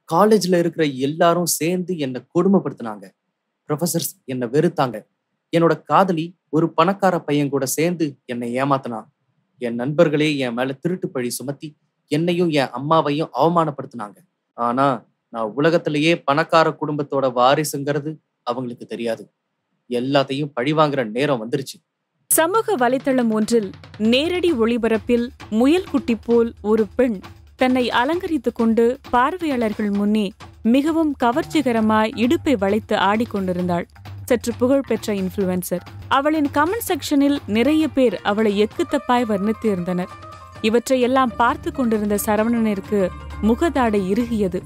காலேஜ்ல இருக்கிற எல்லாரும் சேர்ந்து என்னை கொடுமைப்படுத்தினாங்க. ப்ரொஃபசர்ஸ் என்னை வெறுத்தாங்க. என்னோட காதலி ஒரு பணக்கார பையன் கூட சேர்ந்து என்னை ஏமாத்தினான். என் நண்பர்களே என் மேல திருட்டு பழி சுமத்தி என்னையும் என் அம்மாவையும் அவமானப்படுத்தினாங்க. ஆனா நான் உலகத்திலேயே பணக்கார குடும்பத்தோட வாரிசுங்கிறது அவங்களுக்கு தெரியாது. எல்லாத்தையும் பழிவாங்குற நேரம் வந்துருச்சு. சமூக வலைத்தளம் ஒன்றில் நேரடி ஒளிபரப்பில் முயல் குட்டி போல் ஒரு பெண் தன்னை அலங்கரித்துக் கொண்டு பார்வையாளர்கள் முன்னே மிகவும் கவர்ச்சிகரமாய் இடுப்பை வளைத்து ஆடிக்கொண்டிருந்தாள். சற்று புகழ்பெற்ற இன்ஃப்ளூயன்சர். அவளின் கமெண்ட் செக்ஷனில் நிறைய பேர் அவளை எக்குத்தப்பாய் வர்ணித்து இருந்தனர். இவற்றையெல்லாம் பார்த்து கொண்டிருந்த சரவணனிற்கு முகதாடை இறுகியது.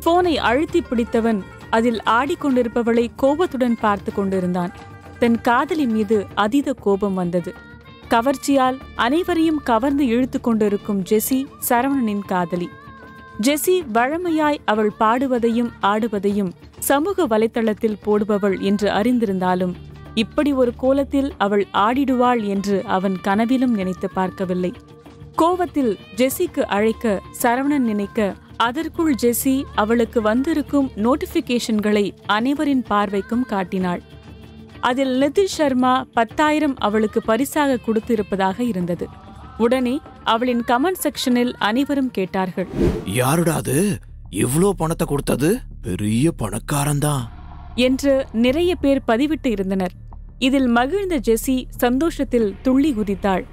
போனை அழுத்தி பிடித்தவன் அதில் ஆடிக்கொண்டிருப்பவளை கோபத்துடன் பார்த்து கொண்டிருந்தான். தன் காதலி மீது அதீத கோபம் வந்தது. கவர்ச்சியால் அனைவரையும் கவர்ந்து இழுத்து கொண்டிருக்கும் ஜெசி சரவணனின் காதலி. ஜெசி வழமையாய் அவள் பாடுவதையும் ஆடுவதையும் சமூக வலைத்தளத்தில் போடுபவள் என்று அறிந்திருந்தாலும் இப்படி ஒரு கோலத்தில் அவள் ஆடிடுவாள் என்று அவன் கனவிலும் நினைத்து பார்க்கவில்லை. கோவத்தில் ஜெசிக்கு அழைக்க சரவணன் நினைக்க அதற்குள் ஜெசி அவளுக்கு வந்திருக்கும் நோட்டிபிகேஷன்களை அனைவரின் பார்வைக்கும் காட்டினாள். அதில் நிதிஷ் சர்மா 10,000 அவளுக்கு பரிசாக கொடுத்திருப்பதாக இருந்தது. உடனே அவளின் கமெண்ட் செக்ஷனில் அனைவரும் கேட்டார்கள், யாருடா அது இவ்ளோ பணத்தை கொடுத்தது? பெரிய பணக்காரன்தான் என்று நிறைய பேர் பதிவிட்டு இருந்தனர். இதில் மகிழ்ந்த ஜெசி சந்தோஷத்தில் துள்ளி குதித்தாள்.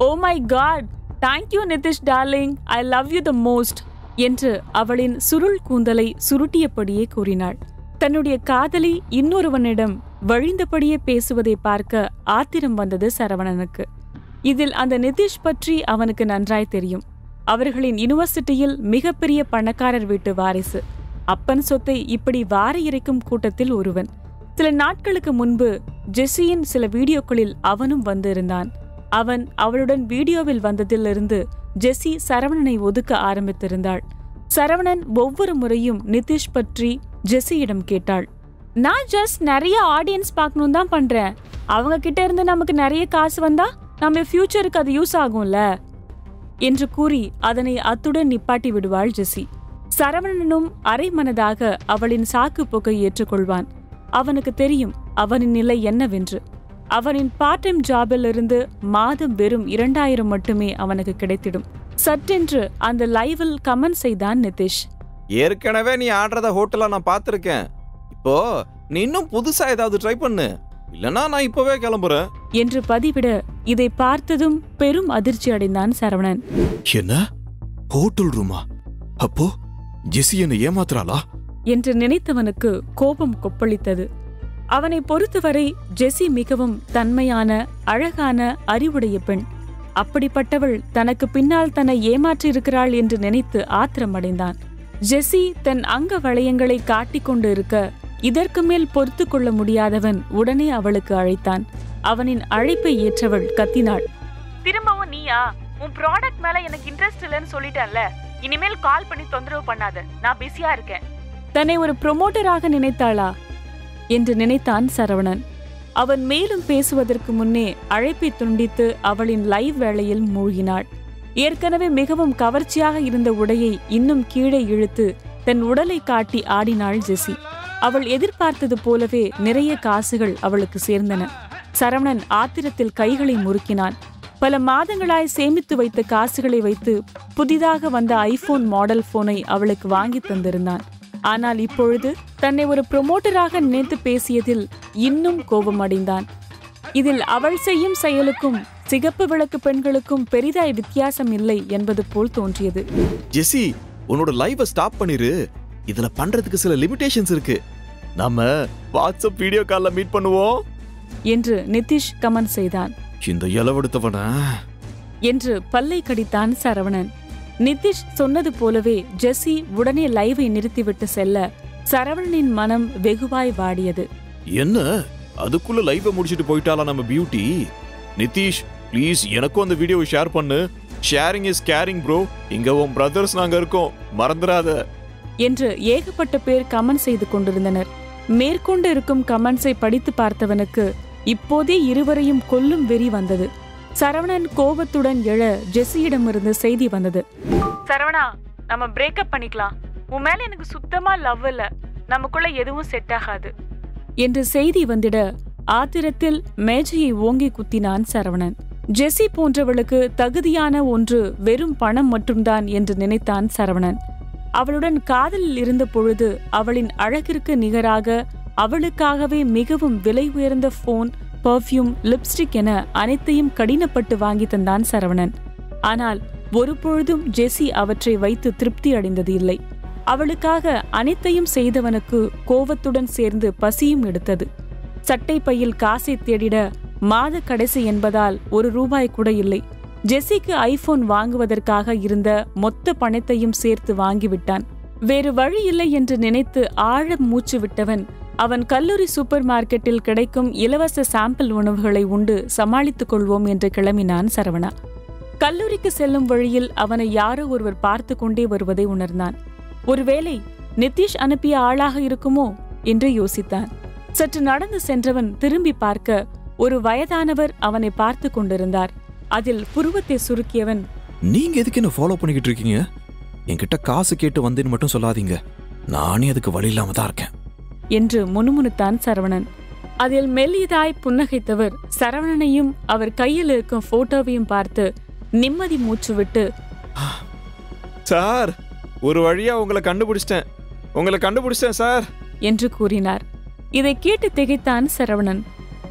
Oh my God, thank you Nitish darling, I love you the most என்று அவளின் சுருள் கூந்தலை சுருட்டியபடியே கூறினாள். தன்னுடைய காதலி இன்னொருவனிடம் வழிந்தபடியே பேசுவதை பார்க்க ஆத்திரம் வந்தது சரவணனுக்கு. இதில் அந்த நிதிஷ் பற்றி அவனுக்கு நன்றாய் தெரியும். அவர்களின் யூனிவர்சிட்டியில் மிகப்பெரிய பணக்காரர் வீட்டு வாரிசு. அப்பன் சொத்தை இப்படி வார இறைக்கும் கூட்டத்தில் ஒருவன். சில நாட்களுக்கு முன்பு ஜெசியின் சில வீடியோக்களில் அவனும் வந்திருந்தான். அவன் அவளுடன் வீடியோவில் வந்ததிலிருந்து ஜெசி சரவணனை ஒதுக்க ஆரம்பித்திருந்தாள். சரவணன் ஒவ்வொரு முறையும் நிதிஷ் பற்றி ஜெசியிடம் கேட்டாள். நான் ஜஸ்ட் நிறைய ஆடியன்ஸ் பார்க்கணும் தான் பண்றேன். அவங்க கிட்ட இருந்து நமக்கு நிறைய காசு வந்தா நம்ம ஃபியூச்சருக்கு அது யூஸ் ஆகும்ல என்று கூறி அதனை அத்துடன் நிப்பாட்டி விடுவாள் ஜெசி. சரவணனும் அரை மனதாக அவளின் சாக்கு போக்கை ஏற்றுக்கொள்வான். அவனுக்கு தெரியும் அவனின் நிலை என்னவென்று. அவனின் பார்ட் டைம் ஜாபில் இருந்து மாதம் வெறும் 2,000 மட்டுமே அவனுக்கு கிடைத்திடும். சட்டென்று அந்த லைவில் கமெண்ட் செய்தான் நிதிஷ். ஏற்கனவே நீ ஆடுறத ஹோட்டலா நான் பார்த்திருக்கேன். இப்போ நீ இன்னும் புதுசா ஏதாவது ட்ரை பண்ணு, இல்லனா நான் இப்பவே கிளம்புறேன் என்று பதிவிட இதை பார்த்ததும் பெரும் அதிர்ச்சி அடைந்தான் சரவணன். என்ன ஹோட்டல் ரூமா? அப்போ ஜெசி என்ன ஏமாத்துறாளா என்று நினைத்தவனுக்கு கோபம் கொப்பளித்தது. அவனை பொறுத்தவரை ஜெசி மிகவும் தன்மையான அழகான அறிவுடைய பெண். அப்படிப்பட்டவள் தனக்கு பின்னால் தன்னை ஏமாற்றியிருக்கிறாள் என்று நினைத்து ஆத்திரமடைந்தான். ஜெசி தன் அங்க வளையங்களை காட்டிக்கொண்டு இருக்க இதற்கு மேல் பொறுத்து கொள்ள முடியாதவன் உடனே அவளுக்கு அழைத்தான். அவனின் அழைப்பை ஏற்றவள் கத்தினாள். திரும்பவும் நீயா? உன் ப்ராடக்ட் மேல எனக்கு இன்ட்ரெஸ்ட் இல்லைன்னு சொல்லிட்டேன்ல, இனிமேல் கால் பண்ணி தொந்தரவு பண்ணாத, நான் பிஸியா இருக்கேன். தன்னை ஒரு ப்ரொமோட்டராக நினைத்தாளா என்று நினைத்தான் சரவணன். அவன் மேலும் பேசுவதற்கு முன்னே அழைப்பை துண்டித்து அவளின் லைவ் வேளையில் மூழ்கினாள். ஏற்கனவே மிகவும் கவர்ச்சியாக இருந்த உடையை இன்னும் கீழே இழுத்து தன் உடலை காட்டி ஆடினாள் ஜெசி. அவள் எதிர்பார்த்தது போலவே நிறைய காசுகள் அவளுக்கு சேர்ந்தன. சரவணன் ஆத்திரத்தில் கைகளை முறுக்கினான். பல மாதங்களாய் சேமித்து வைத்த காசுகளை வைத்து புதிதாக வந்த ஐபோன் மாடல் போனை அவளுக்கு வாங்கி தந்திருந்தான். ஆனால் இப்பொழுது தன்னை ஒரு ப்ரொமோட்டராக நினைத்து பேசியதில் இன்னும் கோபமடைந்தான். இதில் அவள் செய்யும் செயலுக்கும் சிகப்பு விளக்கு பெண்களுக்கும் பெரிதாய் வித்தியாசம் இல்லை என்பது போல் தோன்றியது. ஜெசி, உன்னோட லைவை ஸ்டாப் பண்ணிரு. இதுல பண்றதுக்கு சில லிமிடேஷன்ஸ் இருக்கு. நாம வாட்ஸ்அப் வீடியோ கால்ல மீட் பண்ணுவோம் என்று நிதிஷ் கமெண்ட் செய்தான். இந்த இளவெடுத்தவன என்று பல்லை கடித்தான் சரவணன். நிதிஷ் சொன்னது போலவே ஜெசி உடனே லைவை நிறுத்திவிட்டு செல்ல சரவணனின் மனம் வெகுவாய் வாடியது. என்ன அதுக்குள்ள லைவை முடிச்சிட்டு போயிட்டாளா நம்ம பியூட்டி? நிதிஷ், ப்ளீஸ் எனக்கும் அந்த வீடியோவை ஷேர் பண்ணு. Sharing is caring bro. இங்க உன் பிரதர்ஸ் நாங்க இருக்கோம், மறந்துடாத என்று ஏகப்பட்ட பேர் கமெண்ட் செய்து கொண்டிருந்தனர். மேற்கொண்டு இருக்கும் கமெண்ட்ஸை படித்து பார்த்தவனுக்கு இப்போதே இருவரையும் கொல்லும் வெறி வந்தது. சரவணன் கோபத்துடன் எழ ஜெசியிடமிருந்து செய்தி வந்தது. சரவணா, நம்ம பிரேக்கப் பண்ணிக்கலாம். உன் மேல எனக்கு சுத்தமா லவ் இல்ல, நமக்குள்ள எதுவும் செட் ஆகாது என்று செய்தி வந்திட ஆத்திரத்தில் மேஜையை ஓங்கி குத்தினான் சரவணன். ஜெசி போன்றவளுக்கு தகுதியான ஒன்று வெறும் பணம் மட்டும்தான் என்று நினைத்தான் சரவணன். அவளுடன் காதலில் இருந்த பொழுது அவளின் அழகிற்கு நிகராக அவளுக்காகவே மிகவும் விலை உயர்ந்த போன், பர்ஃப்யூம், லிப்ஸ்டிக் என அனைத்தையும் கடினப்பட்டு வாங்கி தந்தான் சரவணன். ஆனால் ஒரு பொழுதும் ஜெசி அவற்றை வைத்து திருப்தி அடைந்தது இல்லை. அவளுக்காக அனைத்தையும் செய்தவனுக்கு கோவத்துடன் சேர்ந்து பசியும் எடுத்தது. சட்டை பையில் காசை தேடிட மாத கடைசி என்பதால் 1 ரூபாய் கூட இல்லை. ஜெசிக்கு ஐபோன் வாங்குவதற்காக இருந்த மொத்த பணத்தையும் சேர்த்து வாங்கிவிட்டான். வேறு வழி இல்லை என்று நினைத்து ஆழ மூச்சு விட்டவன் அவன் கல்லூரி சூப்பர் மார்க்கெட்டில் கிடைக்கும் இலவச சாம்பிள் உணவுகளை உண்டு சமாளித்துக் கொள்வோம் என்று கிளம்பினான் சரவணா. கல்லூரிக்கு செல்லும் வழியில் அவனை யாரோ ஒருவர் பார்த்து கொண்டே வருவதை உணர்ந்தான். ஒருவேளை நிதிஷ் அனுப்பிய ஆளாக இருக்குமோ என்று யோசித்தான். சற்று நடந்து சென்றவன் திரும்பி பார்க்க ஒரு வயதானவர் அவனை பார்த்து கொண்டிருந்தார். அதில் புருவத்தை சுருக்கியவன், நீங்க எதுக்கு என்ன ஃபாலோ பண்ணிக்கிட்டு இருக்கீங்க? என்கிட்ட காசு கேட்டு வந்தேன்னு மட்டும் சொல்லாதீங்க, நானே அதுக்கு வழி இல்லாம தான் இருக்கேன் என்று முணுமுணுத்தான் சரவணன். அதில் மெல்லியதாய் புன்னகைத்தவர் சரவணனையும் அவர் கையில் இருக்கும் போட்டோவையும் பார்த்து நிம்மதி மூச்சு விட்டு, சார், ஒரு வழியா உங்களை கண்டுபிடிச்சிட்டேன் சார் என்று கூறினார். இதை கேட்டு திகைத்தான் சரவணன்.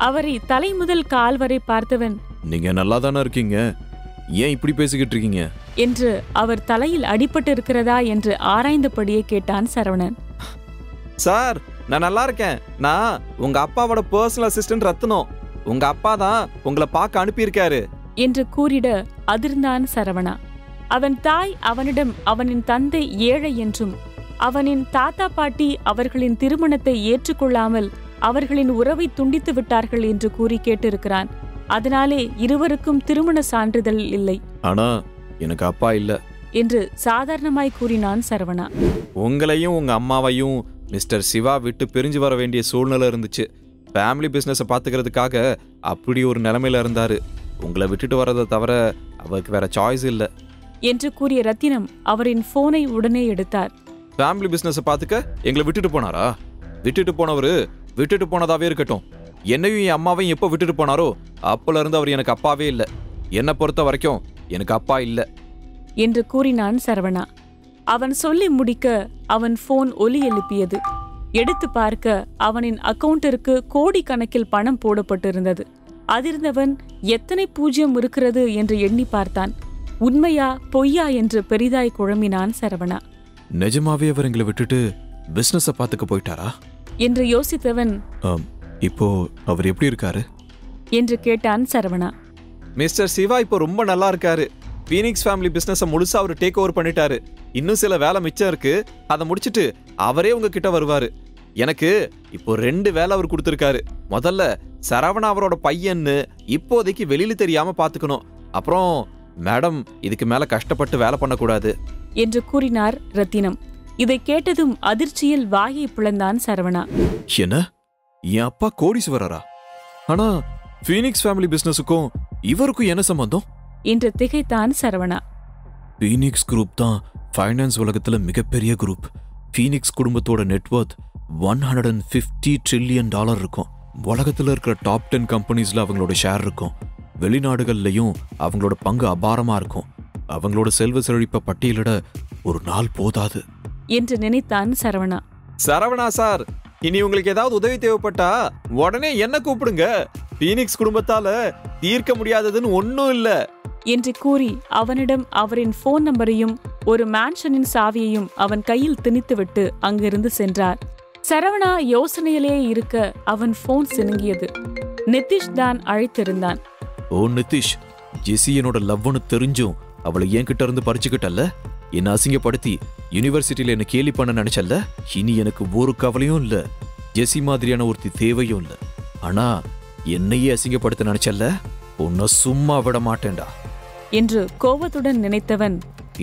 அவரை தலை முதல் கால் வரை பார்த்தவன், நீங்க நல்லா தானே இருக்கீங்க, ஏன் இப்படி பேசிக்கிட்டு இருக்கீங்க என்று அவர் தலையில் அடிபட்டு இருக்கிறதா என்று ஆராய்ந்தபடியே கேட்டான் சரவணன். சார், நான் நல்லா இருக்கேன். நான் உங்க அப்பாவோட பர்சனல் அசிஸ்டன்ட் ரத்னம். உங்க அப்பா தான் உங்களை பார்க்க அனுப்பியிருக்காரு என்று கூறிட அதிர்ந்தான் சரவணா. அவன் தாய் அவனிடம் அவனின் தந்தை ஏழை என்றும் அவனின் தாத்தா பாட்டி அவர்களின் திருமணத்தை ஏற்றுக்கொள்ளாமல் அவர்களின் உறவை துண்டித்து விட்டார்கள் என்று கூறி கேட்டிருக்கிறான். அதனாலே இருவருக்கும் திருமண சான்றிதழ் இல்லை. ஆனா எனக்கு அப்பா இல்ல என்று சாதாரணமாய் கூறினான் சரவணா. உங்களையும் உங்க அம்மாவையும் மிஸ்டர் சிவா விட்டு பிரிஞ்சு வர வேண்டிய சூழ்நிலை இருந்துச்சு. ஃபேமிலி பிசினஸை பாத்துக்கிறதுக்காக அப்படி ஒரு நிலைமையில இருந்தாரு. உங்களை விட்டுட்டு வர்றதை தவிர அவருக்கு வேற சாய்ஸ் இல்ல என்று கூறிய ரத்தினம் அவரின் போனை உடனே எடுத்தார். ஃபேமிலி பிசினஸை பாத்துக்க எங்களை விட்டுட்டு போனாரா? விட்டுட்டு போனவரு விட்டுட்டு போனதாவே இருக்கட்டும். என்னையும் என் அம்மாவையும் எப்போ விட்டுட்டு போனாரோ அப்பல இருந்து அவர் எனக்கு அப்பாவே இல்லை. என்னை பொறுத்த வரைக்கும் எனக்கு அப்பா இல்லை என்று கூறினான் சரவணா. அவன் சொல்லி முடிக்க அவன் போன் ஒலி எழுப்பியது. எடுத்து பார்க்க அவனின் அக்கவுண்டிற்கு கோடிக்கணக்கில் பணம் போடப்பட்டிருந்தது. அதிர்ந்தவன் எத்தனை 0 இருக்கிறது என்று எண்ணி பார்த்தான். உண்மையா பொய்யா என்று பெரிதாய் குழம்பினான் சரவணா. நிஜமாவே அவர் எங்களை விட்டுட்டு பிசினஸை பார்த்துக்க போயிட்டாரா என்று யோசித்தவன், இப்போ அவர் எப்படி இருக்காரு என்று கேட்டான் சரவணா. மிஸ்டர் சிவா இப்போ ரொம்ப நல்லா இருக்காரு. பீனிக்ஸ் ஃபேமிலி பிசினஸை முழுசா அவர் டேக் ஓவர் பண்ணிட்டாரு. இன்னும் சில வேலை மிச்சம் இருக்கு, அதை முடிச்சிட்டு அவரே உங்ககிட்ட வருவாரு. எனக்கு இப்போ 2 வேலை அவர் கொடுத்துருக்காரு. முதல்ல சரவணா அவரோட பையன்னு இப்போதைக்கு வெளியில தெரியாம பாத்துக்கணும். அப்புறம் மேடம், இதுக்கு மேல கஷ்டப்பட்டு வேலை பண்ணக்கூடாது என்று கூறினார் ரத்தினம். இதை கேட்டதும் அதிர்ச்சியில் வாயை பிளந்தான் சரவணா. என்ன, என் அப்பா கோடீஸ்வரரா? ஆனா பீனிக்ஸ் ஃபேமிலி பிசினஸுக்கும் இவருக்கும் என்ன சம்பந்தம் என்று திகைத்தான் சரவணா. பீனிக்ஸ் குரூப் தான் ஃபைனான்ஸ் உலகத்துல மிகப்பெரிய குரூப். பீனிக்ஸ் குடும்பத்தோட நெட்வொர்த் $150 ட்ரில்லியன் இருக்கும். உலகத்துல இருக்கிற டாப் 10 கம்பெனிஸ்ல அவங்களோட ஷேர் இருக்கும். வெளிநாடுகள்லயும் அவங்களோட பங்கு அபாரமா இருக்கும். அவங்களோட செல்வ செழிப்பை பட்டியலிட ஒரு நாள் போதாது என்று நினைத்தான் சரவணா. சரவணா சார், இனி உங்களுக்கு ஏதாவது உதவி தேவைப்பட்டா உடனே என்ன கூப்பிடுங்க. பீனிக்ஸ் குடும்பத்தால தீர்க்க முடியாததுன்னு ஒன்னும் இல்ல என்று கூறி அவனிடம் அவரின் போன் நம்பரையும் ஒரு மேன்ஷனின் சாவியையும் அவன் கையில் திணித்துவிட்டு அங்கிருந்து சென்றார். சரவணா யோசனையிலே இருக்க அவன் போன் சினுங்கியது. நிதிஷ் தான் அழைத்திருந்தான். ஓ நிதிஷ், ஜெசி என்னோட லவ்னு தெரிஞ்சும் அவளை என்கிட்ட இருந்து பறிச்சுக்கிட்டல்ல, என்ன அசிங்கப்படுத்தி யூனிவர்சிட்டியில என்ன கேலி பண்ண நினைச்சல்ல. இனி எனக்கு ஒரு கவலையும் இல்ல, ஜெசி மாதிரியான ஒருத்தி தேவையும் இல்ல. ஆனா என்னையே அசிங்கப்படுத்த நினைச்சல்ல, உன்னை சும்மா விட மாட்டேன்டா என்று கோபத்துடன் நினைத்தவன்,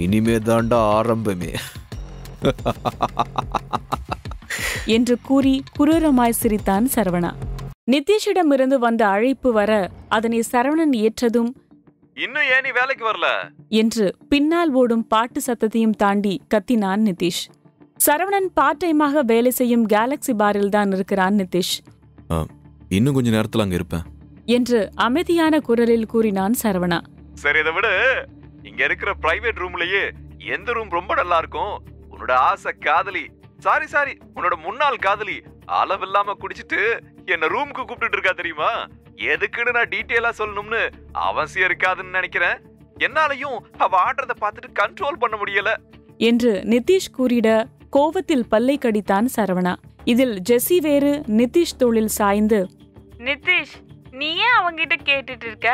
இனிமே தாண்டா ஆரம்பமே என்று கூறி குரூரமாய் சிரித்தான் சரவணா. நிதிஷிடமிருந்து வந்த அழைப்பு வர அதனை சரவணன் ஏற்றதும், இன்னும் ஏன் நீ வேலைக்கு வரல என்று பின்னால் ஓடும் பாட்டு சத்தத்தையும் தாண்டி கத்தினான் நிதிஷ். சரவணன் பார்ட் டைமாக வேலை செய்யும் கேலக்ஸி பாரில் தான் இருக்கிறான் நிதிஷ். இன்னும் கொஞ்ச நேரத்துல அங்க இருப்பேன் என்று அமைதியான குரலில் கூறினான் சரவணா. சரி, இதை விட இங்க இருக்கிற பிரைவேட் ரூம்லயே எந்த ரூம் ரொம்ப நல்லா இருக்கும்? உன்னோட ஆசை காதலி, சாரி உன்னோட முன்னாள் காதலி அளவில்லாம குடிச்சிட்டு என்ன ரூமுக்கு கூப்பிட்டு இருக்கா தெரியுமா? எதுக்குன்னு நான் டீட்டெயிலா சொல்லணும்னு அவசியம் இருக்காதுன்னு நினைக்கிறேன். என்னாலையும் அவ ஆடுறத பார்த்துட்டு கண்ட்ரோல் பண்ண முடியல என்று நிதிஷ் கூறிட கோவத்தில் பல்லை கடித்தான் சரவணா. இதில் ஜெசி வேறு நிதிஷ் தோளில் சாய்ந்து, நிதிஷ், நீ ஏன் அவங்கிட்ட கேட்டுட்டு இருக்க?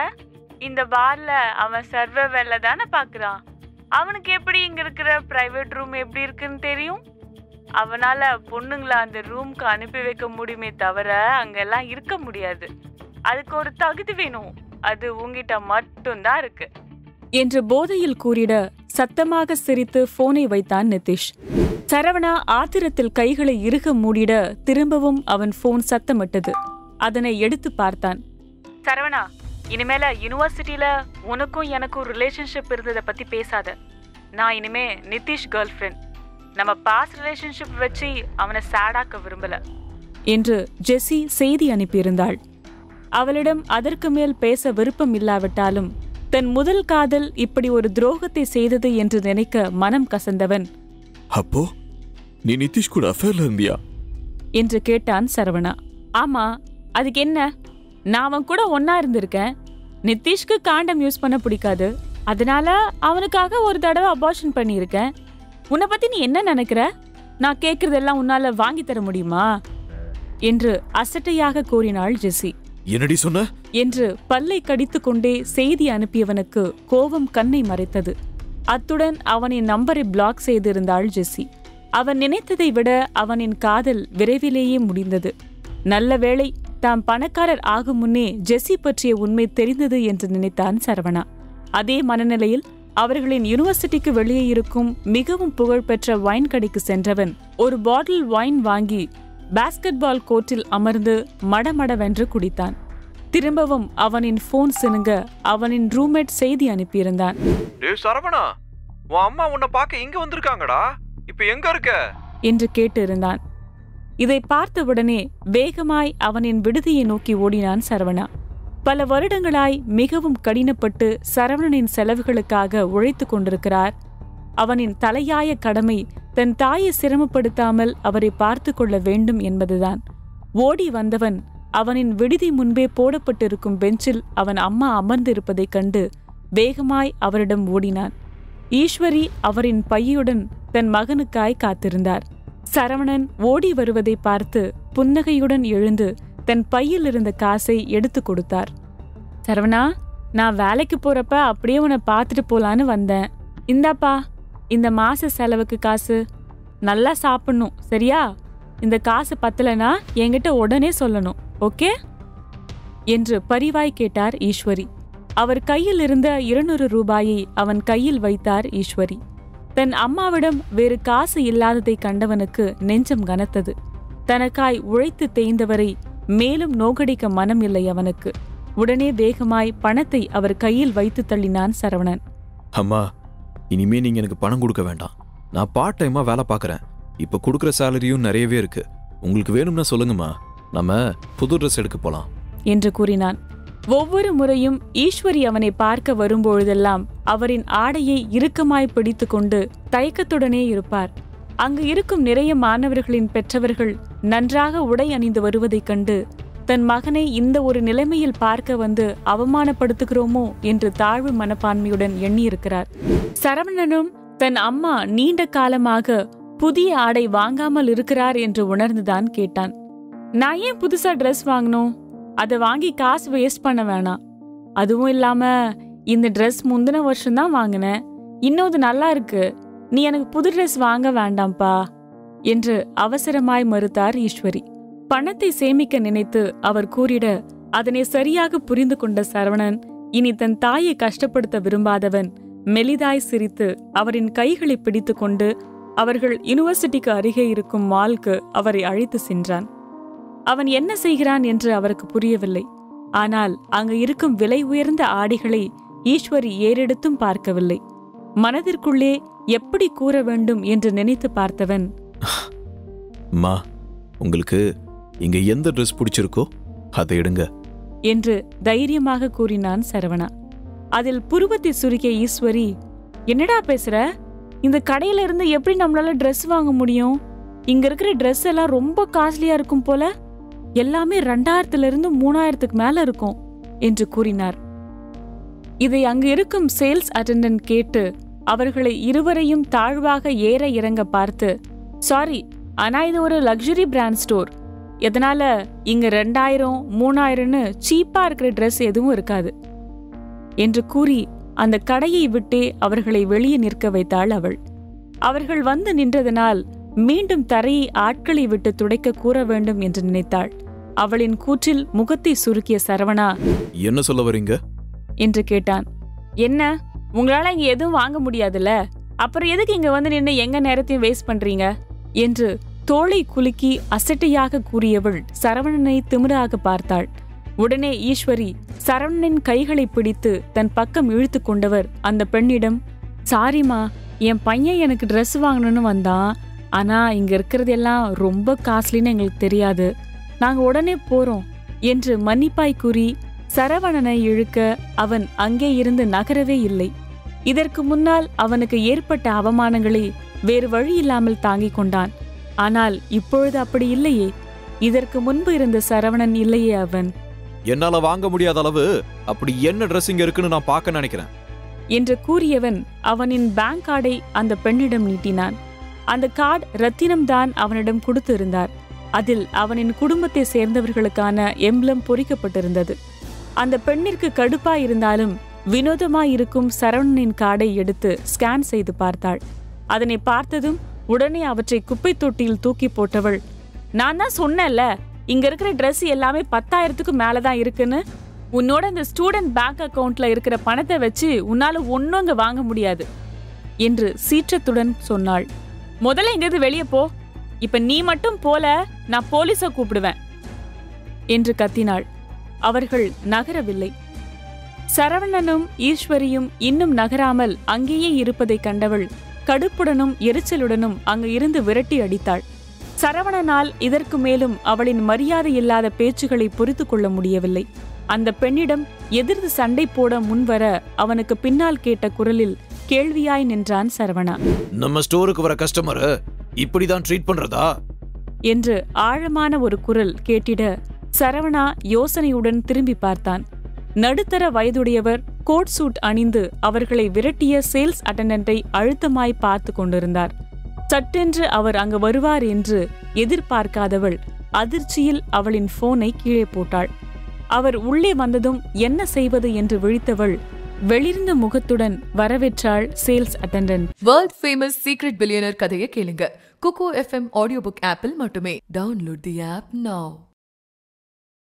இந்த பார்ல அவன் சர்வ வேலை தானே பாக்குறான். அவனுக்கு எப்படி இங்க இருக்கிற பிரைவேட் ரூம் எப்படி இருக்குன்னு தெரியும்? அவனால பொண்ணுங்களை அந்த ரூம்க்கு அனுப்பி வைக்க முடியுமே தவிர அங்கெல்லாம் இருக்க முடியாது. அதுக்கு ஒரு தகுதி வேணும். அது உங்ககிட்ட மட்டும்தான் இருக்கு என்று போதையில் கூறிட சத்தமாக சிரித்து போனை வைத்தான் நிதிஷ். சரவணா ஆத்திரத்தில் கைகளை இறுக மூடிட திரும்பவும் அவன் போன் சத்தமிட்டது. அதனை எடுத்து பார்த்தான். சரவணா, இனிமேல யூனிவர்சிட்டியில உனக்கும் எனக்கும் ரிலேஷன்ஷிப் இருந்ததை பத்தி பேசாத. நான் இனிமே நிதிஷ் கேர்ள் ஃப்ரெண்ட். நம்ம பாஸ்ட் ரிலேஷன்ஷிப் வச்சு அவனை சேடாக்க விரும்பல என்று ஜெசி செய்தி அனுப்பியிருந்தாள். அவளிடம் அதற்கு மேல் பேச விருப்பம் இல்லாவிட்டாலும் தன் முதல் காதல் இப்படி ஒரு துரோகத்தை செய்தது என்று நினைக்க மனம் கசந்தவன், அப்போ நீ நிதிஷ் கூட அஃபேர்ல இருந்தியா என்று கேட்டான் சரவணா. ஆமா, அதுக்கு என்ன? நான் அவன் கூட ஒன்னா இருந்திருக்கேன். நிதிஷ்க்கு காண்டம் யூஸ் பண்ண பிடிக்காது. அதனால அவனுக்காக ஒரு தடவை அபார்ஷன் பண்ணியிருக்கேன். உன்னை பத்தி நீ என்ன நினைக்கிற? நான் கேட்கறதெல்லாம் உன்னால வாங்கி தர முடியுமா என்று அசட்டையாக கூறினாள் ஜெசி. என்னடி சொன்ன என்று பல்லை கடித்துக் கொண்டே செய்தி அனுப்பியவனுக்கு கோபம் கண்ணை மறைத்தது. அத்துடன் அவனின் நம்பரை பிளாக் செய்திருந்தாள் ஜெசி. அவன் நினைத்ததை விட அவனின் காதல் விரைவிலேயே முடிந்தது. நல்ல வேளை தாம் பணக்காரர் ஆகும் முன்னே ஜெசி பற்றிய உண்மை தெரிந்தது என்று நினைத்தான் சரவணா. அதே மனநிலையில் அவர்களின் யூனிவர்சிட்டிக்கு வெளியே இருக்கும் மிகவும் புகழ்பெற்ற வைன் கடைக்கு சென்றவன் ஒரு பாட்டில் வைன் வாங்கி பாஸ்கெட் பால் கோர்ட்டில் அமர்ந்து மடமடவென்று குடித்தான். திரும்பவும் அவனின் போன் சினுங்க அவனின் ரூம்மேட் செய்தி அனுப்பியிருந்தான். சரவணா, உன் அம்மா உன்னை பார்க்க இங்க வந்திருக்காங்கடா. இப்ப எங்க இருக்க என்று கேட்டிருந்தான். இதை பார்த்தவுடனே வேகமாய் அவனின் விடுதியை நோக்கி ஓடினான் சரவணா. பல வருடங்களாய் மிகவும் கடினப்பட்டு சரவணனின் செலவுகளுக்காக உழைத்து கொண்டிருக்கிறார். அவனின் தலையாய கடமை தன் தாயை சிரமப்படுத்தாமல் அவரை பார்த்து கொள்ள வேண்டும் என்பதுதான். ஓடி வந்தவன் அவனின் விடுதி முன்பே போடப்பட்டிருக்கும் பெஞ்சில் அவன் அம்மா அமர்ந்திருப்பதைக் கண்டு வேகமாய் அவரிடம் ஓடினான். ஈஸ்வரி அவரின் பையுடன் தன் மகனுக்காய் காத்திருந்தார். சரவணன் ஓடி வருவதை பார்த்து புன்னகையுடன் எழுந்து தன் பையில் இருந்த காசை எடுத்து கொடுத்தார். சரவணா, நான் வேலைக்கு போறப்ப அப்படியே உன்னை பார்த்துட்டு போலான்னு வந்தேன். இந்தாப்பா, இந்த மாச செலவுக்கு காசு. நல்லா சாப்பிடணும், சரியா? இந்த காசு பத்தலனா என்கிட்ட உடனே சொல்லணும், ஓகே என்று பரிவாய் கேட்டார் ஈஸ்வரி. அவர் கையில் இருந்த 200 ரூபாயை அவன் கையில் வைத்தார் ஈஸ்வரி. தன் அம்மாவிடம் வேறு காசு இல்லாததை கண்டவனுக்கு நெஞ்சம் கனத்தது. தனக்காய் உழைத்து தேய்ந்தவரை மேலும் நோகடிக்க மனம் இல்லை அவனுக்கு. உடனே வேகமாய் பணத்தை அவர் கையில் வைத்து தள்ளினான் சரவணன். அம்மா, இனிமே நீங்க எனக்கு பணம் கொடுக்க வேண்டாம். நான் பார்ட் டைமா வேலை பார்க்கறேன். இப்ப கொடுக்குற சேலரியும் நிறையவே இருக்கு. உங்களுக்கு வேணும்னா சொல்லுங்கம்மா, நம்ம புது ட்ரெஸ் எடுக்க போலாம் என்று கூறினான். ஒவ்வொரு முறையும் ஈஸ்வரி அவனை பார்க்க வரும்பொழுதெல்லாம் அவரின் ஆடையை இறுக்கமாய் பிடித்து கொண்டு தயக்கத்துடனே இருப்பார். அங்கு இருக்கும் நிறைய மாணவர்களின் பெற்றவர்கள் நன்றாக உடை அணிந்து வருவதைக் கண்டு தன் மகனை இந்த ஒரு நிலைமையில் பார்க்க வந்து அவமானப்படுத்துகிறோமோ என்று தாழ்வு மனப்பான்மையுடன் எண்ணியிருக்கிறார். சரவணனும் தன் அம்மா நீண்ட காலமாக புதிய ஆடை வாங்காமல் இருக்கிறார் என்று உணர்ந்துதான் கேட்டான். நான் ஏன் புதுசா ட்ரெஸ் வாங்கணும்? அதை வாங்கி காசு வேஸ்ட் பண்ண வேணாம். அதுவும் இல்லாம இந்த ட்ரெஸ் முந்தின வருஷம்தான் வாங்கினேன். இன்னொரு நல்லா இருக்கு. நீ எனக்கு புது ட்ரெஸ் வாங்க வேண்டாம்பா என்று அவசரமாய் மறுத்தார் ஈஸ்வரி. பணத்தை சேமிக்க நினைத்து அவர் கூறிட அதனை சரியாக புரிந்து கொண்ட சரவணன் இனி தன் தாயை கஷ்டப்படுத்த விரும்பாதவன் மெலிதாய் சிரித்து அவரின் கைகளை பிடித்து கொண்டு அவர்கள் யூனிவர்சிட்டிக்கு அருகே இருக்கும் மால்க்கு அவரை அழைத்து சென்றான். அவன் என்ன செய்கிறான் என்று அவருக்கு புரியவில்லை. ஆனால் அங்கு இருக்கும் விலை உயர்ந்த ஆடைகளை ஈஸ்வரி ஏறெடுத்தும் பார்க்கவில்லை. மனதிற்குள்ளே எப்படி கூற வேண்டும் என்று நினைத்து பார்த்தவன் அம்மா, உங்களுக்கு இங்க எந்த ட்ரெஸ் பிடிச்சிருக்கோ அதை எடுங்க என்று தைரியமாக கூறினான் சரவணா. அதில் புருவத்தை சுருக்கிய ஈஸ்வரி, என்னடா பேசுற? இந்த கடையில இருந்து எப்படி நம்மளால ட்ரெஸ் வாங்க முடியும்? இங்க இருக்கிற ட்ரெஸ் எல்லாம் ரொம்ப காஸ்ட்லியா இருக்கும் போல. எல்லாமே 2000 3000க்கு மேல இருக்கும் என்று கூறினார். இதை அங்கு இருக்கும் சேல்ஸ் அட்டெண்டன்ட் கேட்டு அவர்களை இருவரையும் தாழ்வாக ஏற இறங்க பார்த்து, சாரி, ஆனா இது ஒரு லக்ஸுரி பிராண்ட் ஸ்டோர், எதனால இங்க 2000 3000ன்னு சீப்பா இருக்கிற ட்ரெஸ் எதுவும் இருக்காது என்று கூறி அந்த கடையை விட்டே அவர்களை வெளியே நிற்க வைத்தாள் அவள். அவர்கள் வந்து நின்றதனால் மீண்டும் தரையை ஆட்களை விட்டு துடைக்க கூற வேண்டும் என்று நினைத்தாள். அவளின் கூற்றில் முகத்தை சுருக்கிய சரவணா, என்ன சொல்ல வரீங்க என்று கேட்டான். என்ன, உங்களால இங்க எதுவும் வாங்க முடியாதுல்ல, அப்புறம் எதுக்கு இங்க வந்து நின்று எங்க நேரத்தையும் வேஸ்ட் பண்றீங்க என்று தோளை குலுக்கி அசட்டையாக கூறியவள் சரவணனை திமிராக பார்த்தாள். உடனே ஈஸ்வரி சரவணனின் கைகளை பிடித்து தன் பக்கம் இழுத்து கொண்டவர் அந்த பெண்ணிடம், சாரிமா, என் பையன் எனக்கு ட்ரெஸ் வாங்கணும்னு வந்தான், ஆனா இங்க இருக்கிறதெல்லாம் ரொம்ப காஸ்ட்லின்னு எங்களுக்கு தெரியாது, நாங்க உடனே போறோம் என்று மன்னிப்பாய் கூறி சரவணனை இழுக்க அவன் அங்கே இருந்து நகரவே இல்லை. இதற்கு முன்னால் அவனுக்கு ஏற்பட்ட அவமானங்களை வேறு வழி இல்லாமல் தாங்கிக் கொண்டான். ஆனால் இப்பொழுது அப்படி இல்லையே. இதற்கு முன்பு இருந்த சரவணன் இல்லையே அவன். என்னால வாங்க முடியாத அளவு அப்படி என்ன ட்ரெஸ் இங்க இருக்குன்னு நான் பார்க்க நினைக்கிறேன் என்று கூறியவன் அவனின் பேங்க் கார்டை அந்த பெண்ணிடம் நீட்டினான். அந்த கார்டு ரத்தினம்தான் அவனிடம் கொடுத்து இருந்தார். அதில் அவனின் குடும்பத்தை சேர்ந்தவர்களுக்கான எம்பளம் பொறிக்கப்பட்டிருந்தது. அந்த பெண்ணிற்கு கடுப்பாய் இருந்தாலும் வினோதமாயிருக்கும் சரவணனின் கார்டை எடுத்து ஸ்கேன் செய்து பார்த்தாள். அதனை பார்த்ததும் உடனே அவற்றை குப்பை தொட்டியில் தூக்கி போட்டவள், நான் தான் சொன்னேன்ல, இங்க இருக்கிற ட்ரெஸ் எல்லாமே 10,000க்கு மேலதான் இருக்குன்னு. உன்னோட இந்த ஸ்டூடெண்ட் பேங்க் அக்கவுண்ட்ல இருக்கிற பணத்தை வச்சு உன்னால ஒன்னும் அங்க வாங்க முடியாது என்று சீற்றத்துடன் சொன்னாள். முதல்ல இங்கிருந்து வெளியே போ, இப்ப நீ மட்டும் போல நான் போலீஸை கூப்பிடுவேன் என்று கத்தினாள். அவர்கள் நகரவில்லை. சரவணனும் ஈஸ்வரியும் இன்னும் நகராமல் அங்கேயே இருப்பதை கண்டவள் கடுப்புடனும் எரிச்சலுடனும் அங்கு இருந்து விரட்டி அடித்தாள். சரவணனால் இதற்கு மேலும் அவளின் மரியாதை இல்லாத பேச்சுகளை பொறுத்து கொள்ள முடியவில்லை. அந்த பெண்ணிடம் எதிர்த்து சண்டை போட முன்வர அவனுக்கு பின்னால் கேட்ட குரலில் கேள்வியாய் நின்றான் சரவணா. நம்ம ஸ்டோருக்கு வர கஸ்டமரை இப்படிதான் ட்ரீட் பண்றதா என்று ஆழமான ஒரு குரல் கேட்டிட சரவணா யோசனையுடன் திரும்பி பார்த்தான். நடுத்தர வயதுடையவர் கோட் சூட் அணிந்து அவர்களை விரட்டிய சேல்ஸ் அட்டெண்டன்ட்டை அழுத்தமாய் பார்த்து கொண்டிருந்தார். சட்டென்று அவர் அங்கு வருவார் என்று எதிர்பார்க்காதவள் அதிர்ச்சியில் அவளின் போனை கீழே போட்டாள். அவர் உள்ளே வந்ததும் என்ன செய்வது என்று விழித்தவள் வெளிர்ந்த முகத்துடன் வரவேற்றாள் sales attendant. World famous secret billionaire கதையை கேளுங்க. குக்கு FM ஆடியோ புக் ஆப்பில் மட்டுமே. டவுன்லோட் தி ஆப் நவ.